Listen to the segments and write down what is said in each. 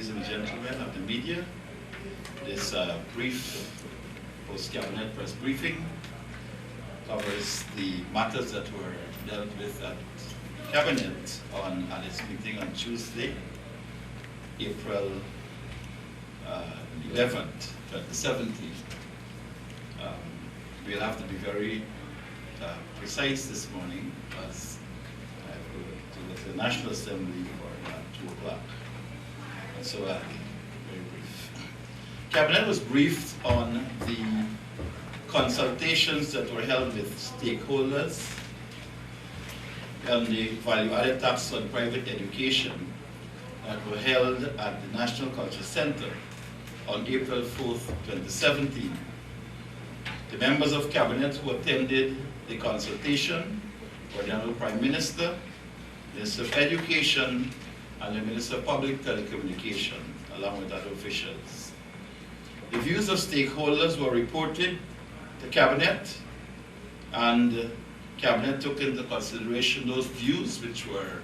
ladies and gentlemen of the media. This brief post-cabinet press briefing covers the matters that were dealt with at Cabinet at its meeting on Tuesday, April 11th, 2017. We'll have to be very precise this morning as I have to go to the National Assembly for 2 o'clock. And so very brief. Cabinet was briefed on the consultations that were held with stakeholders on the value-added tax on private education that were held at the National Culture Center on April 4th, 2017. The members of Cabinet who attended the consultation were the Honorable Prime Minister, Minister of Education, and the Minister of Public Telecommunication, along with other officials. The views of stakeholders were reported to Cabinet, and Cabinet took into consideration those views which were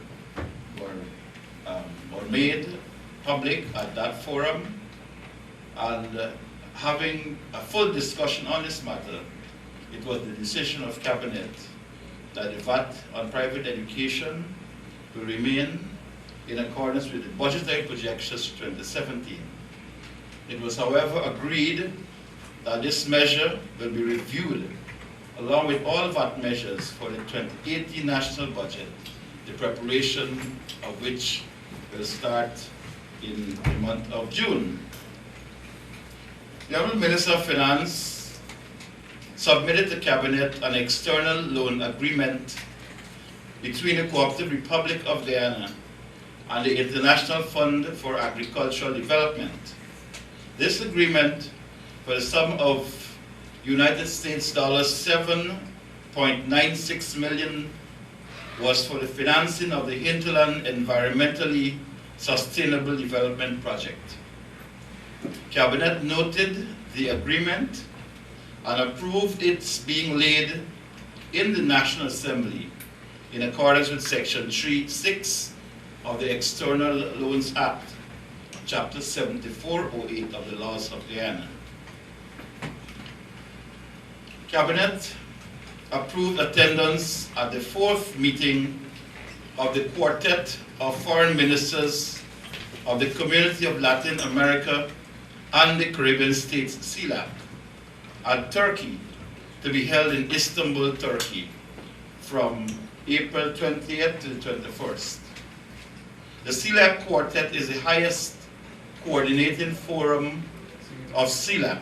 made public at that forum, and having a full discussion on this matter, it was the decision of Cabinet that the VAT on private education will remain in accordance with the budgetary projections for 2017. It was, however, agreed that this measure will be reviewed along with all VAT measures for the 2018 national budget, the preparation of which will start in the month of June. The Honourable Minister of Finance submitted to Cabinet an external loan agreement between the Cooperative Republic of Guyana and the International Fund for Agricultural Development. This agreement, for the sum of United States dollars 7.96 million, was for the financing of the Hinterland Environmentally Sustainable Development Project. Cabinet noted the agreement and approved its being laid in the National Assembly in accordance with Section 3(6) of the External Loans Act, Chapter 7408 of the Laws of Guyana. Cabinet approved attendance at the 4th meeting of the Quartet of Foreign Ministers of the Community of Latin America and the Caribbean States, CELAC, at Turkey, to be held in Istanbul, Turkey, from April 20th to the 21st. The CELAC Quartet is the highest coordinating forum of CELAC,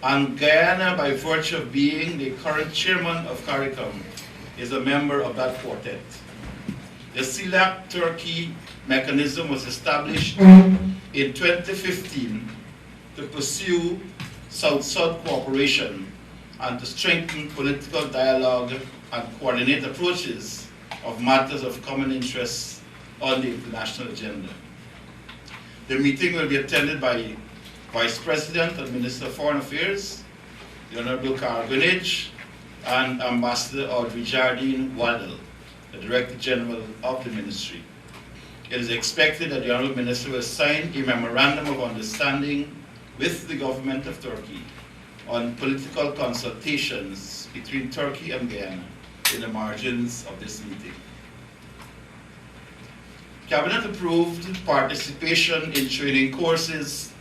and Guyana, by virtue of being the current chairman of CARICOM, is a member of that quartet. The CELAC Turkey mechanism was established in 2015 to pursue South-South cooperation and to strengthen political dialogue and coordinate approaches of matters of common interest on the international agenda. The meeting will be attended by Vice President and Minister of Foreign Affairs, the Honorable Carl Gunage, and Ambassador Audrey Jardine Waddell, the Director General of the Ministry. It is expected that the Honorable Minister will sign a memorandum of understanding with the government of Turkey on political consultations between Turkey and Guyana in the margins of this meeting. Cabinet approved participation in training courses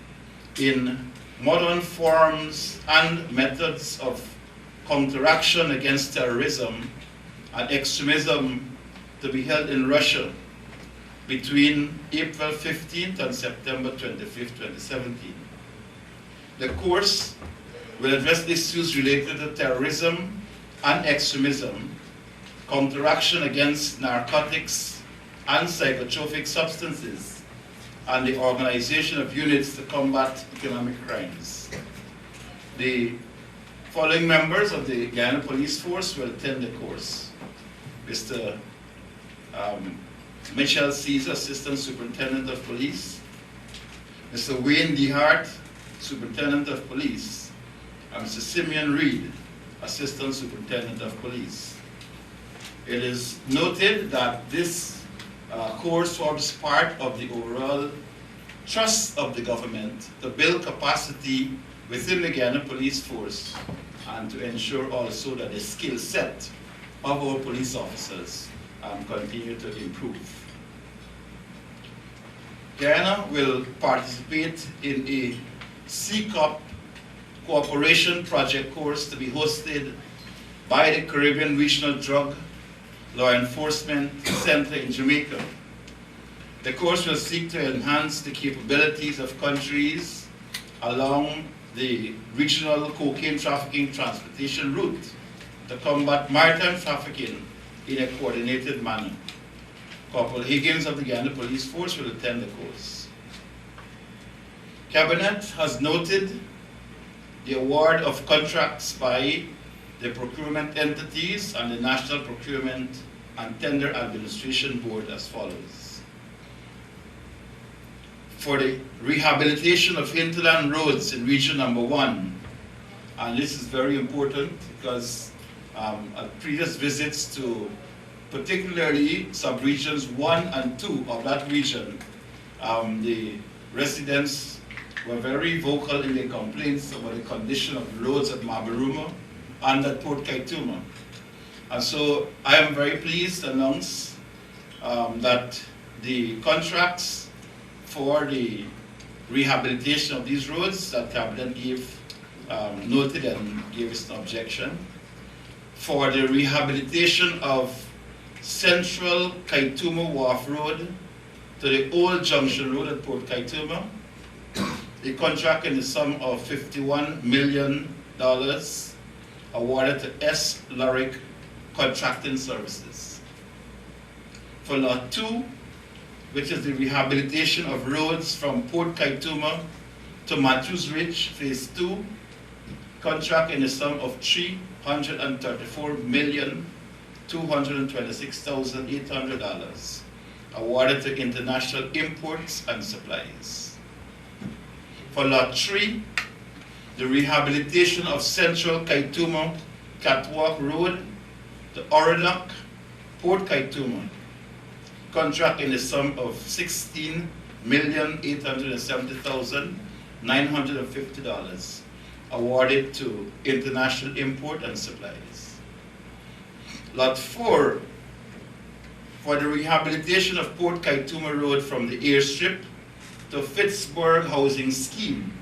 in modern forms and methods of counteraction against terrorism and extremism to be held in Russia between April 15th and September 25th, 2017. The course will address issues related to terrorism and extremism, counteraction against narcotics and psychotropic substances, and the organization of units to combat economic crimes. The following members of the Guyana Police Force will attend the course: Mr. Michel Caesar, Assistant Superintendent of Police; Mr. Wayne DeHart, Superintendent of Police; and Mr. Simeon Reed, Assistant Superintendent of Police. It is noted that this course forms part of the overall trust of the government to build capacity within the Guyana police force and to ensure also that the skill set of our police officers continue to improve. Guyana will participate in a CCOP cooperation project course to be hosted by the Caribbean Regional Drug Law Enforcement Center in Jamaica. The course will seek to enhance the capabilities of countries along the regional cocaine trafficking transportation route to combat maritime trafficking in a coordinated manner. Corporal Higgins of the Guyana Police Force will attend the course. Cabinet has noted the award of contracts by the procurement entities and the National Procurement and Tender Administration Board as follows. For the rehabilitation of hinterland roads in Region Number 1, and this is very important because at previous visits to particularly sub-regions 1 and 2 of that region, the residents were very vocal in their complaints about the condition of the roads at Mabaruma and at Port Kaituma. And so I am very pleased to announce that the contracts for the rehabilitation of these roads that Cabinet gave, noted and gave us an objection, for the rehabilitation of Central Kaituma Wharf Road to the Old Junction Road at Port Kaituma, a contract in the sum of $51 million awarded to S. Lurick Contracting Services. For Lot 2, which is the rehabilitation of roads from Port Kaituma to Matthews Ridge, Phase 2, contract in the sum of $334,226,800 awarded to International Imports and Supplies. For Lot 3, the rehabilitation of Central Kaituma Catwalk Road to Orodok, Port Kaituma, contract in the sum of $16,870,950 awarded to International Import and Supplies. Lot 4, for the rehabilitation of Port Kaituma Road from the airstrip to Pittsburgh Housing Scheme,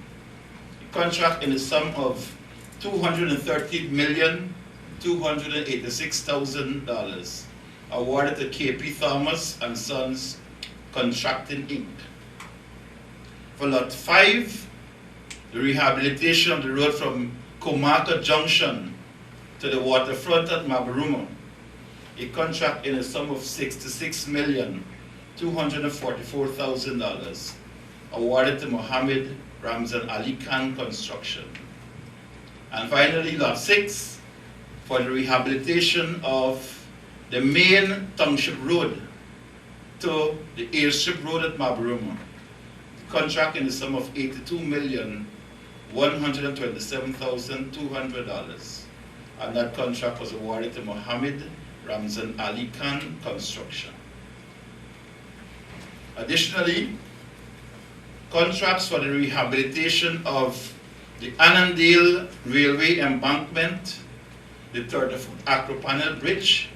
a contract in the sum of $213,286,000 awarded to KP Thomas and Sons Contracting Inc. For Lot 5, the rehabilitation of the road from Comaka Junction to the waterfront at Mabaruma, a contract in a sum of $66,244,000 awarded to Mohammed Ramzan Ali Khan Construction. And finally, Lot 6, for the rehabilitation of the main township road to the airstrip road at Mabaruma, contract in the sum of $82,127,200, and that contract was awarded to Mohammed Ramzan Ali Khan Construction. Additionally, contracts for the rehabilitation of the Annandale Railway Embankment, the 30-foot Acropanel Bridge.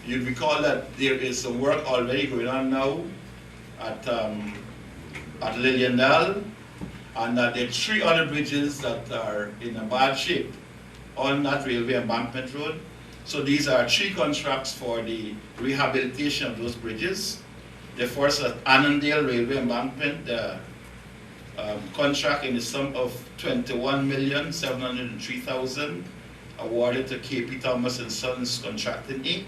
You'll recall that there is some work already going on now at Liliendal, and that there are 3 other bridges that are in a bad shape on that railway embankment road. So these are 3 contracts for the rehabilitation of those bridges. The first at Annandale Railway Embankment, the contract in the sum of $21,703,000 awarded to KP Thomas and Sons Contracting Inc.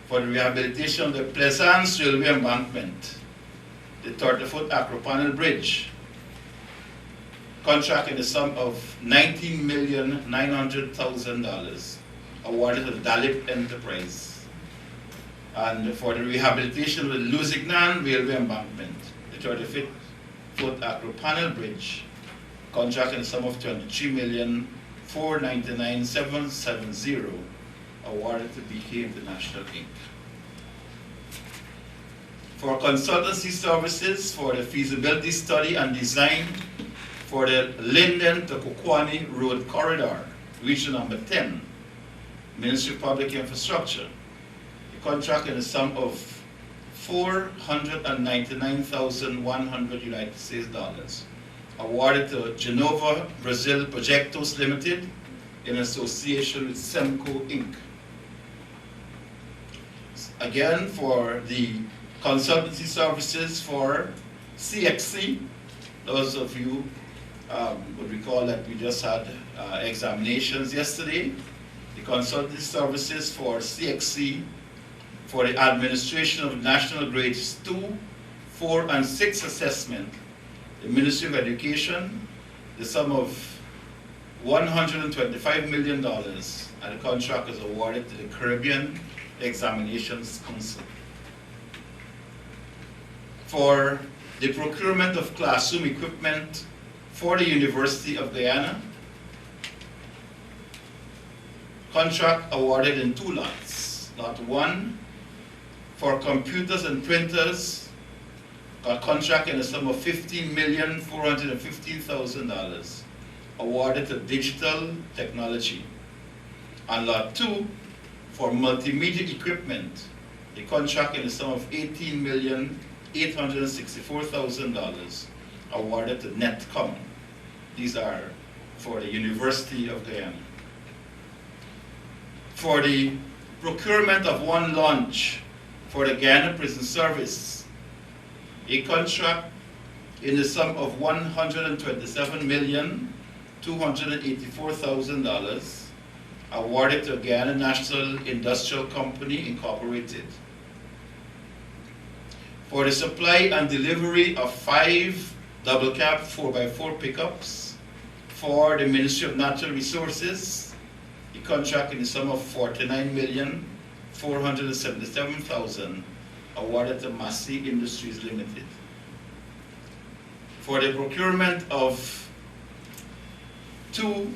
For the rehabilitation of the Pleasance Railway Embankment, the 30-foot Acropanel Bridge, contract in the sum of $19,900,000 awarded to the Dalip Enterprise. And for the rehabilitation of the Lusignan Railway Embankment, the 30-foot Acropanel Bridge, contract in the sum of $23,499,770 awarded to BK International Inc. for consultancy services for the feasibility study and design for the Linden to Kokwani Road Corridor, region number 10, Ministry of Public Infrastructure. The contract in the sum of $499,100 United States dollars, awarded to Genova Brazil Projectos Limited in association with Semco Inc. Again, for the consultancy services for CXC, those of you would recall that we just had examinations yesterday. The consultancy services for CXC for the administration of national grades 2, 4, and 6 assessment, the Ministry of Education, the sum of $125 million, and the contract is awarded to the Caribbean Examinations Council. For the procurement of classroom equipment for the University of Guyana, contract awarded in 2 lots. Lot 1 for computers and printers, a contract in the sum of $15,415,000, awarded to Digital Technology. And Lot 2 for multimedia equipment, a contract in the sum of $18,864,000, awarded to Netcom. These are for the University of Guyana. For the procurement of 1 launch for the Guyana Prison Service, a contract in the sum of $127,284,000, awarded to Guyana National Industrial Company Incorporated. For the supply and delivery of 5 double cab 4x4 pickups for the Ministry of Natural Resources, a contract in the sum of $49,477,000, awarded to Massey Industries Limited. For the procurement of 2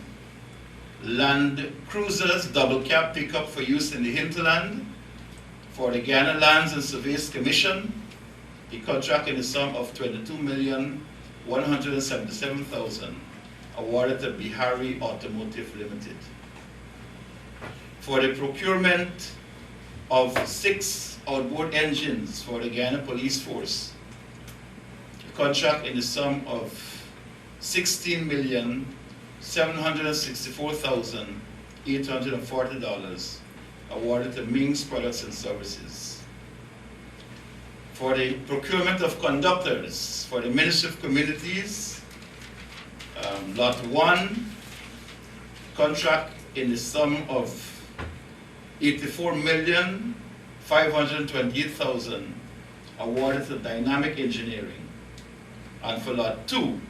land cruisers double cab pickup for use in the hinterland for the Guyana Lands and Surveys Commission, a contract in the sum of $22,177,000, awarded to Bihari Automotive Limited. For the procurement of 6 outboard engines for the Guyana Police Force, a contract in the sum of $16,764,840, awarded to Ming's Products and Services. For the procurement of conductors for the Ministry of Communities, Lot 1, contract in the sum of $84,528,000, awarded to Dynamic Engineering. And for Lot 2,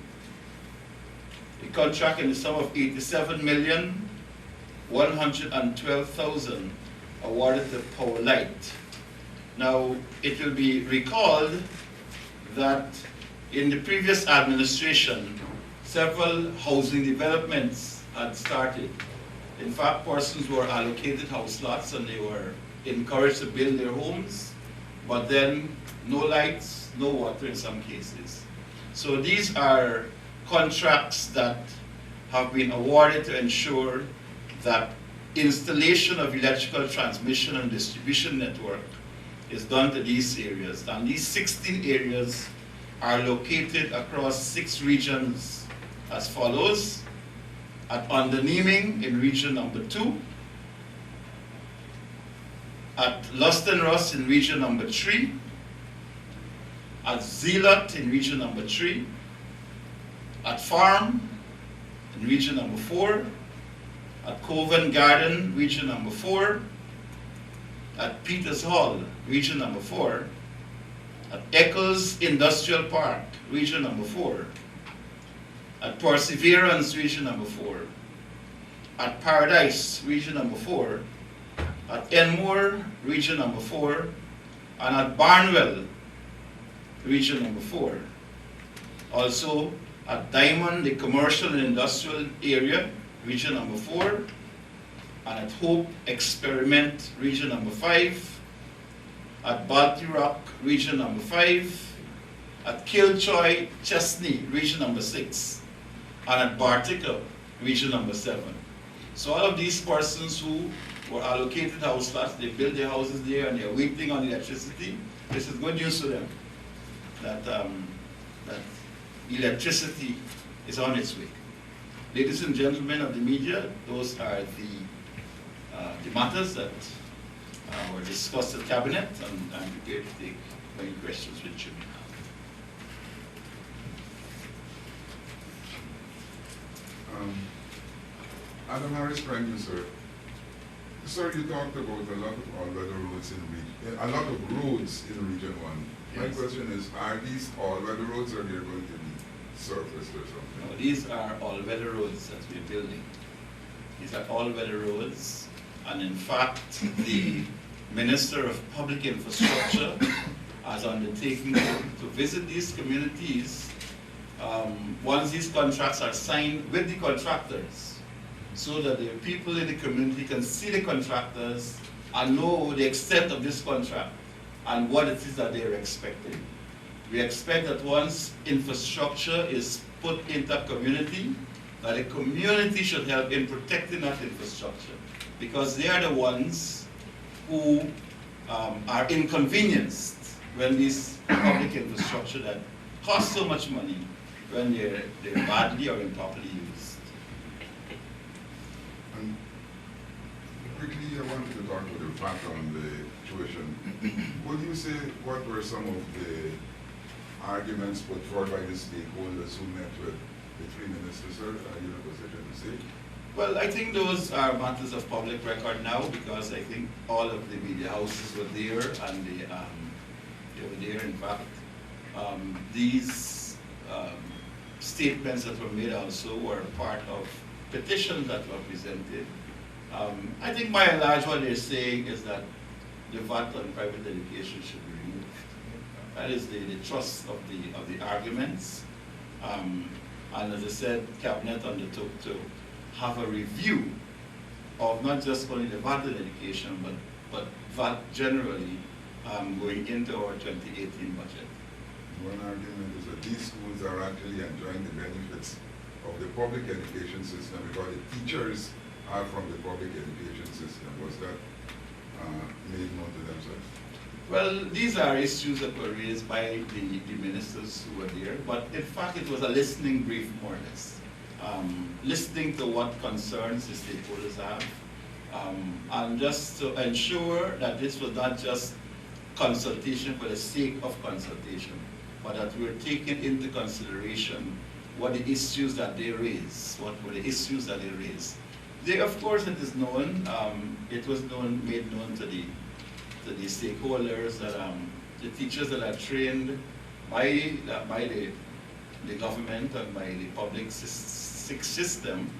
a contract in the sum of $87,112,000, awarded to Power Light. Now, it will be recalled that in the previous administration, several housing developments had started. In fact, persons were allocated house lots and they were encouraged to build their homes, but then no lights, no water in some cases. So these are contracts that have been awarded to ensure that installation of electrical transmission and distribution network is done to these areas. And these 16 areas are located across 6 regions as follows: at Underneming in region number 2, at Luston Ross in region number 3, at Zealot in region number 3, at Farm in region number 4, at Coven Garden, region number 4, at Peters Hall, region number 4, at Eccles Industrial Park, region number 4, at Perseverance, region number 4, at Paradise, region number 4, at Enmore, region number 4, and at Barnwell, region number 4. Also at Diamond, the commercial and industrial area, region number 4, and at Hope Experiment, region number 5, at Balti Rock, region number 5, at Kilchoy, Chesney, region number 6, and at Bartica, region number 7. So all of these persons who were allocated house lots, they built their houses there and they're waiting on electricity. This is good news to them, that, that electricity is on its way. Ladies and gentlemen of the media, those are the matters that were discussed at Cabinet, and I'm prepared to take any questions which you may have. Adam Harris, Prime Minister. Sir, you talked about a lot of all-weather roads in Region 1. My Yes. question is, are these all-weather roads or they're going to be surfaced or something? No, these are all-weather roads that we're building. These are all-weather roads, and in fact, the Minister of Public Infrastructure has undertaken to visit these communities once these contracts are signed with the contractors, so that the people in the community can see the contractors and know the extent of this contract and what it is that they're expecting. We expect that once infrastructure is put into a community, that the community should help in protecting that infrastructure, because they are the ones who are inconvenienced when this public infrastructure that costs so much money, when they're badly or improperly used. And quickly, I wanted to talk about the fact on the tuition. Would you say what were some of the arguments put forward by the stakeholders who met with the three ministers, sir? Are you in a position to say? Well, I think those are matters of public record now, because I think all of the media houses were there, and they were there. In fact, these statements that were made also were part of petitions that were presented. I think by and large what they're saying is that the VAT on private education should be removed. That is the thrust of the arguments. And as I said, Cabinet undertook to have a review of not just only the VAT on education, but VAT generally going into our 2018 budget. One argument is that these schools are actually enjoying the benefits of the public education system because the teachers are from the public education system. Was that made known to them, sir? Well, these are issues that were raised by the ministers who were there, but in fact it was a listening brief, more or less. Listening to what concerns the stakeholders have, and just to ensure that this was not just consultation for the sake of consultation, but that we were taking into consideration what the issues that they raised, what were the issues that they raised. They, of course, it is known, it was made known to the stakeholders that the teachers that are trained by the government and by the public system,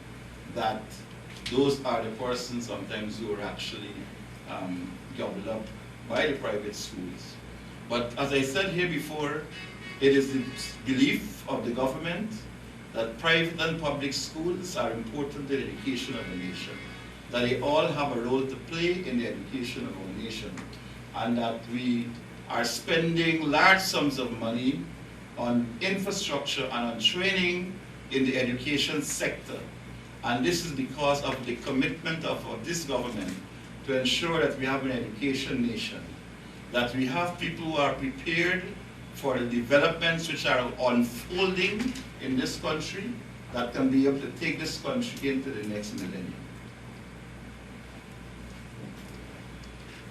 that those are the persons sometimes who are actually gobbled up by the private schools. But as I said here before, it is the belief of the government that private and public schools are important to the education of the nation, that they all have a role to play in the education of our nation, and that we are spending large sums of money on infrastructure and on training in the education sector. And this is because of the commitment of this government to ensure that we have an education nation, that we have people who are prepared for the developments which are unfolding in this country, that can be able to take this country into the next millennium.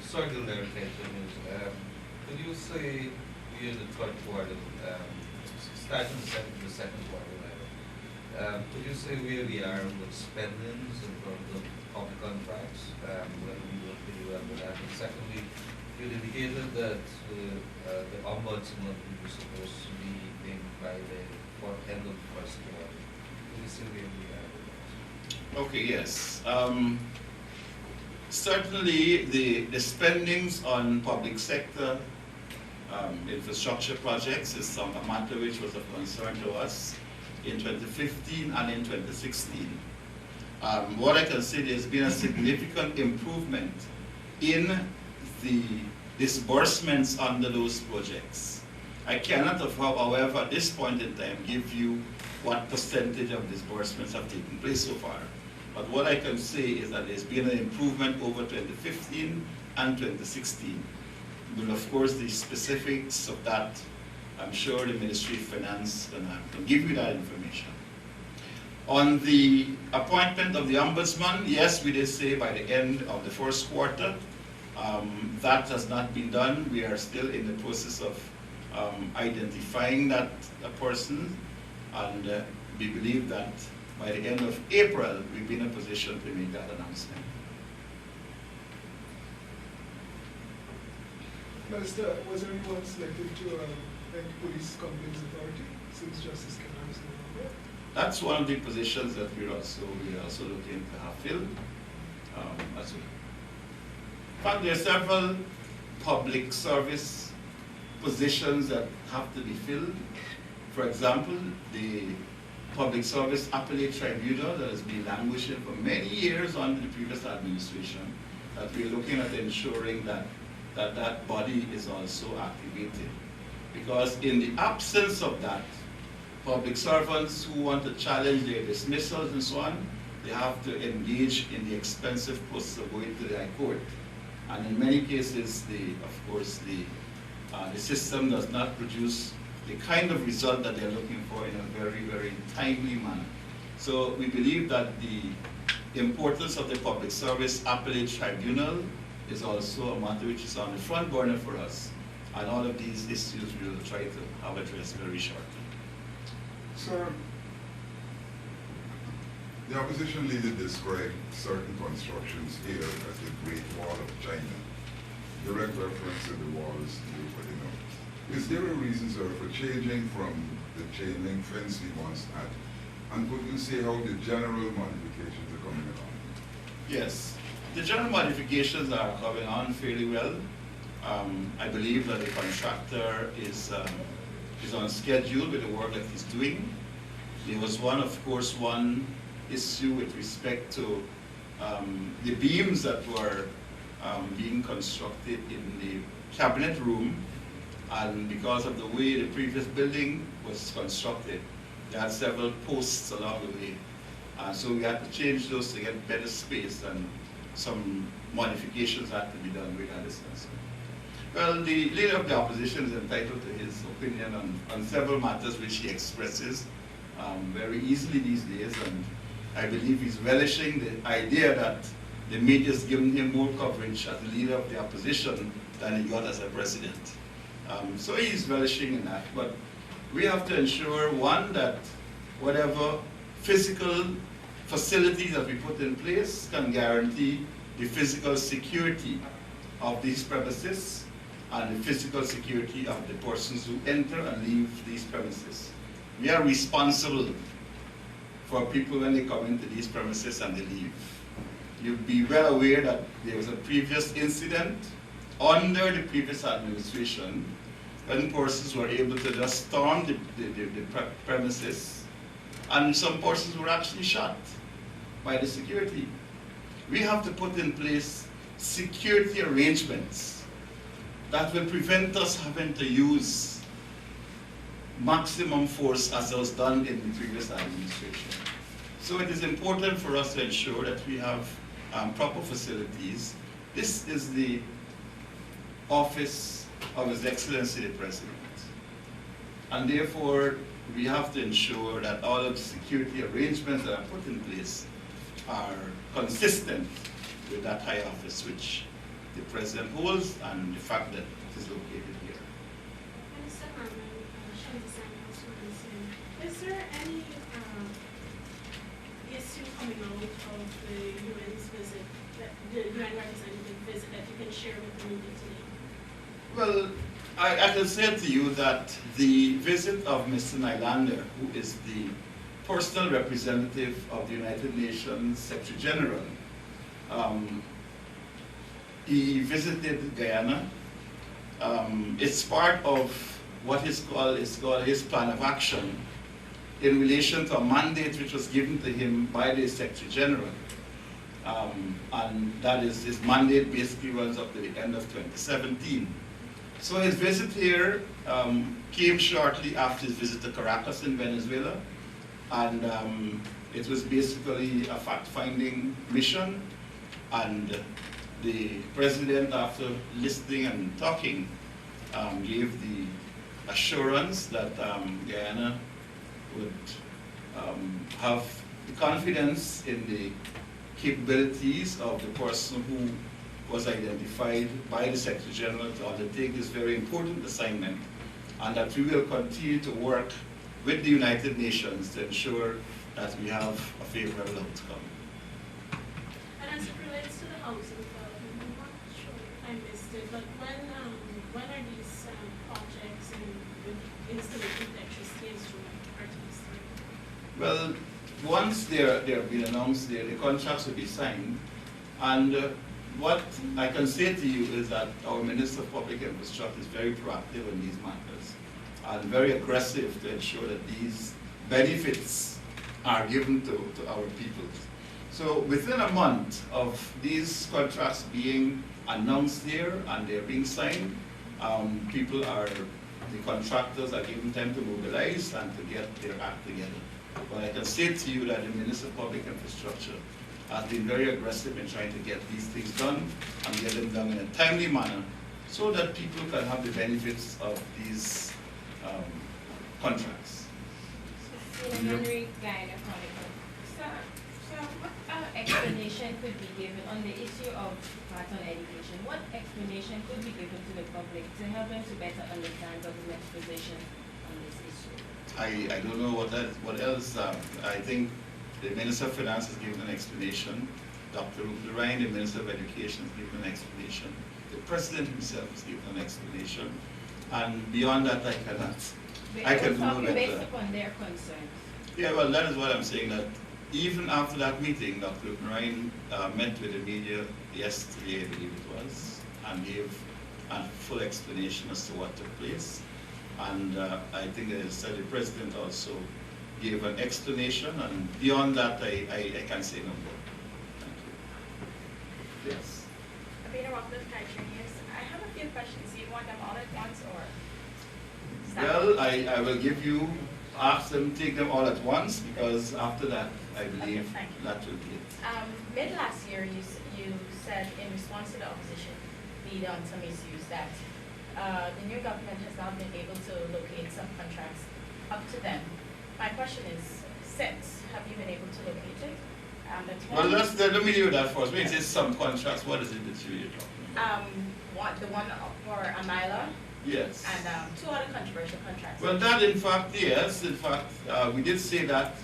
Sorry to clarification is, could you say we in the third quarter, starting the second quarter, could you say where we are with spendings in terms of public contracts, when we will be with that? And secondly, you indicated that the ombudsman was supposed to be named by the end of the first quarter. Could you say where we are with that? Okay, yes. Certainly the spendings on public sector infrastructure projects is a matter which was of concern to us in 2015 and in 2016. What I can say, there's been a significant improvement in the disbursements under those projects. I cannot, however, at this point in time, give you what percentage of disbursements have taken place so far. But what I can say is that there's been an improvement over 2015 and 2016. But of course, the specifics of that, I'm sure the Ministry of Finance can give you that information. On the appointment of the Ombudsman, yes, we did say by the end of the first quarter. That has not been done. We are still in the process of identifying that person, and we believe that by the end of April, we'll be in a position to make that announcement. Minister, was there anyone selected to head Police Complaints Authority since Justice Kennedy is no longer? That's one of the positions that we're also looking to have filled as well. In fact, there are several public service positions that have to be filled. For example, the Public Service Appellate Tribunal that has been languishing for many years under the previous administration, that we're looking at ensuring that that body is also activated. Because in the absence of that, public servants who want to challenge their dismissals and so on, they have to engage in the expensive process of going to the High Court. And in many cases, of course, the system does not produce the kind of result that they're looking for in a very, very timely manner. So we believe that the importance of the Public Service Appellate Tribunal is also a matter which is on the front burner for us. And all of these issues we will try to have addressed very shortly. Sir, the opposition leader described certain constructions here as the Great Wall of China. Direct reference to the walls you putting up. Is there a reason, sir, for changing from the chain link fence we once had? And could you say how the general modifications are coming along? Yes, the general modifications are coming on fairly well. I believe that the contractor is on schedule with the work that he's doing. There was one issue with respect to the beams that were being constructed in the cabinet room, and because of the way the previous building was constructed, they had several posts along the way. So we had to change those to get better space, and some modifications had to be done with that distance. Well, the leader of the opposition is entitled to his opinion on several matters which he expresses very easily these days, and I believe he's relishing the idea that the media's given him more coverage as the leader of the opposition than he got as a president. So he's relishing in that, but we have to ensure, one, that whatever physical facilities that we put in place can guarantee the physical security of these premises and the physical security of the persons who enter and leave these premises. We are responsible for people when they come into these premises and they leave. You'll be well aware that there was a previous incident under the previous administration when persons were able to just storm the premises, and some persons were actually shot by the security. We have to put in place security arrangements that will prevent us having to use maximum force as was done in the previous administration. So it is important for us to ensure that we have proper facilities. This is the office of His Excellency the President. And therefore, we have to ensure that all of the security arrangements that are put in place are consistent with that high office which the President holds and the fact that it is located here. Minister Harmon, is there any issue coming out of the UN's visit, the UN representative visit, that you can share with the media today? Well, I can say to you that the visit of Mr. Nylander, who is the personal representative of the United Nations Secretary General, he visited Guyana. It's part of what is called his plan of action in relation to a mandate which was given to him by the Secretary General. and that is his mandate basically runs up to the end of 2017. So his visit here came shortly after his visit to Caracas in Venezuela, and it was basically a fact-finding mission, and the president, after listening and talking, gave the assurance that Guyana would have the confidence in the capabilities of the person who was identified by the Secretary General to undertake this very important assignment, and that we will continue to work with the United Nations to ensure that we have a favorable outcome. And as it relates to the housing development, I'm not sure I missed it, but when are these projects and installation of electricity instrument are to be started? Well, once they're been announced, the contracts will be signed, and what I can say to you is that our Minister of Public Infrastructure is very proactive on these matters and very aggressive to ensure that these benefits are given to our people. So within a month of these contracts being announced here and they're being signed, the contractors are given time to mobilize and to get their act together. But I can say to you that the Minister of Public Infrastructure has been very aggressive in trying to get these things done and get them done in a timely manner so that people can have the benefits of these contracts. Henry Guyana Chronicle. So what explanation could be given on the issue of pattern education? What explanation could be given to the public to help them to better understand government's position on this issue? I don't know what else. I think the Minister of Finance has given an explanation. Dr. Ryan, the Minister of Education, has given an explanation. The President himself has given an explanation. And beyond that, I cannot. I can do no better. Based upon their concerns. Yeah, well, that is what I'm saying, that even after that meeting, Dr. Ryan met with the media yesterday, I believe it was, and gave a full explanation as to what took place. And I think as I said, the President also gave an explanation, and beyond that, I can't say no more. Thank you. Yes. Abina Rockcliffe, Kaiser News. I have a few questions. Do you want them all at once or? Well, I will ask them, take them all at once, because after that, I believe that will be it. Mid last year, you said in response to the opposition leader on some issues that the new government has not been able to locate some contracts up to them. My question is, since, have you been able to locate it? That's one. Well, let me do that first. When you say some contracts, what is it that you're talking about? The one for Amila. Yes. And two other controversial contracts. Well, that in fact, yes. In fact, we did say that,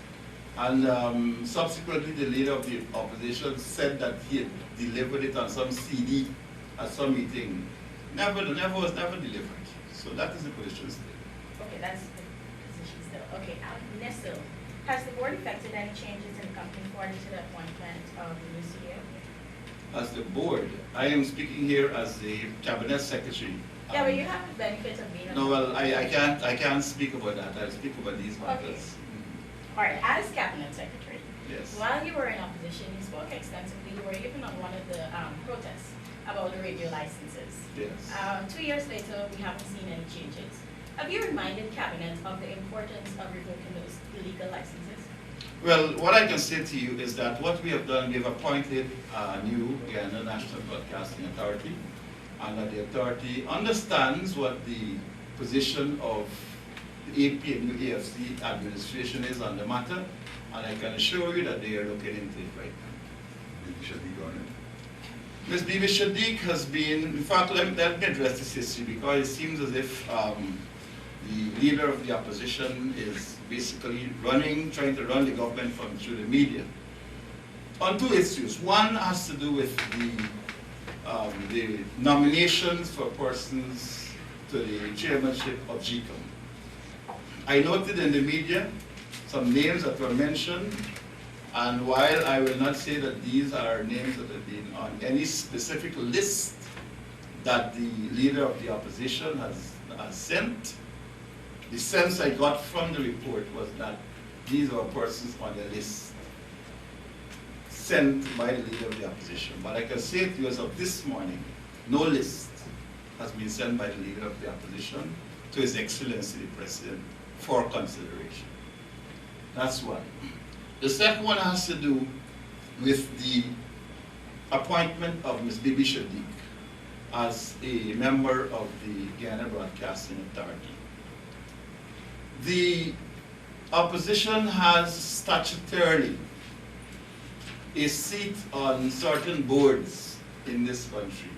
and subsequently the leader of the opposition said that he had delivered it on some CD at some meeting. Was never delivered. So that is the position still. Okay, that's the position still. Okay, Nestle, has the board effected any changes in the company according to the appointment of the new CEO? As the board, I am speaking here as the cabinet secretary. Yeah, but you have the benefit of being. No, well, I can't speak about that. I'll speak about these matters. Okay. All right, as cabinet secretary. Yes. While you were in opposition, you spoke extensively. You were even on one of the protests about the radio licenses. Yes. 2 years later, we haven't seen any changes. Have you reminded cabinet of the importance of revoking those illegal licenses? Well, what I can say to you is that what we have done, we have appointed a new Guyana National Broadcasting Authority, and that the authority understands what the position of the AP and new AFC administration is on the matter, and I can assure you that they are looking into it right now. Ms. Bibi Shadiq has been, in fact, let me address this issue, because it seems as if the leader of the opposition is basically trying to run the government through the media. On two issues. One has to do with the nominations for persons to the chairmanship of GCOM. I noted in the media some names that were mentioned, and while I will not say that these are names that have been on any specific list that the leader of the opposition has sent, the sense I got from the report was that these are persons on the list. sent by the leader of the opposition. But I can say to you as of this morning, no list has been sent by the leader of the opposition to His Excellency the President for consideration. That's one. The second one has to do with the appointment of Ms. Bibi Shadiq as a member of the Guyana Broadcasting Authority. The opposition has statutorily a seat on certain boards in this country.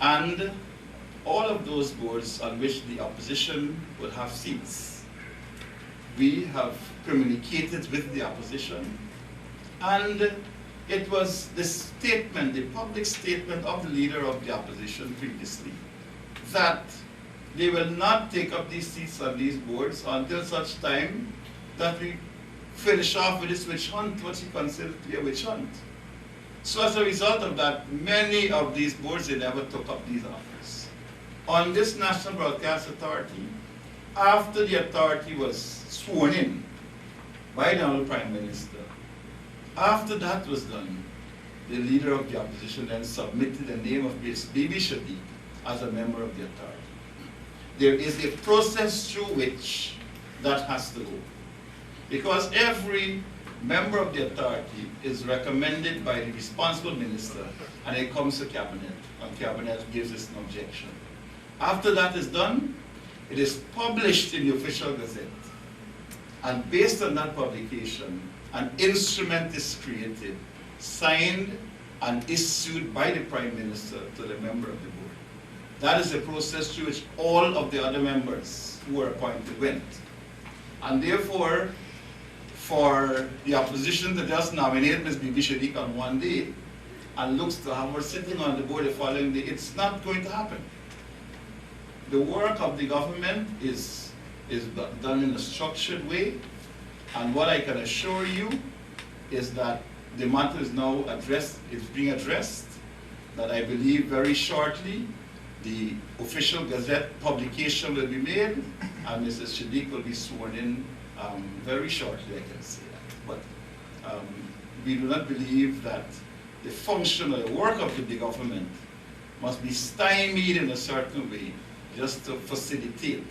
And all of those boards on which the opposition will have seats, we have communicated with the opposition, and it was the statement, the public statement of the leader of the opposition previously, that they will not take up these seats on these boards until such time that we finish off with this witch hunt, what he considered to be a witch hunt. So as a result of that, many of these boards, they never took up these offers. On this National Broadcast Authority, after the authority was sworn in by the Honorable Prime Minister, after that was done, the leader of the opposition then submitted the name of Ms. Bibi Shadiq as a member of the authority. There is a process through which that has to go. Because every member of the authority is recommended by the responsible minister, and it comes to cabinet, and cabinet gives us an objection. After that is done, it is published in the official gazette. And based on that publication, an instrument is created, signed and issued by the Prime Minister to the member of the board. That is the process through which all of the other members who were appointed went. And therefore, for the opposition to just nominate Ms. Bibi Shadiq on one day and looks to have her sitting on the board the following day, it's not going to happen. The work of the government is done in a structured way, and what I can assure you is that the matter is now being addressed, that I believe very shortly the official gazette publication will be made, and Mrs. Shadiq will be sworn in very shortly, I can say that. But we do not believe that the function or the work of the government must be stymied in a certain way just to facilitate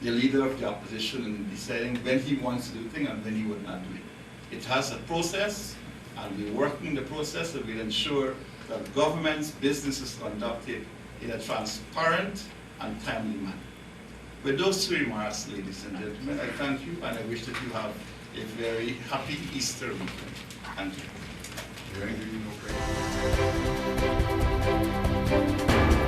the leader of the opposition in deciding when he wants to do things and when he would not do it. It has a process, and we're working the process, and we'll ensure that government's business is conducted in a transparent and timely manner. With those two remarks, ladies and gentlemen, I thank you, and I wish that you have a very happy Easter weekend. Thank you. Thank you.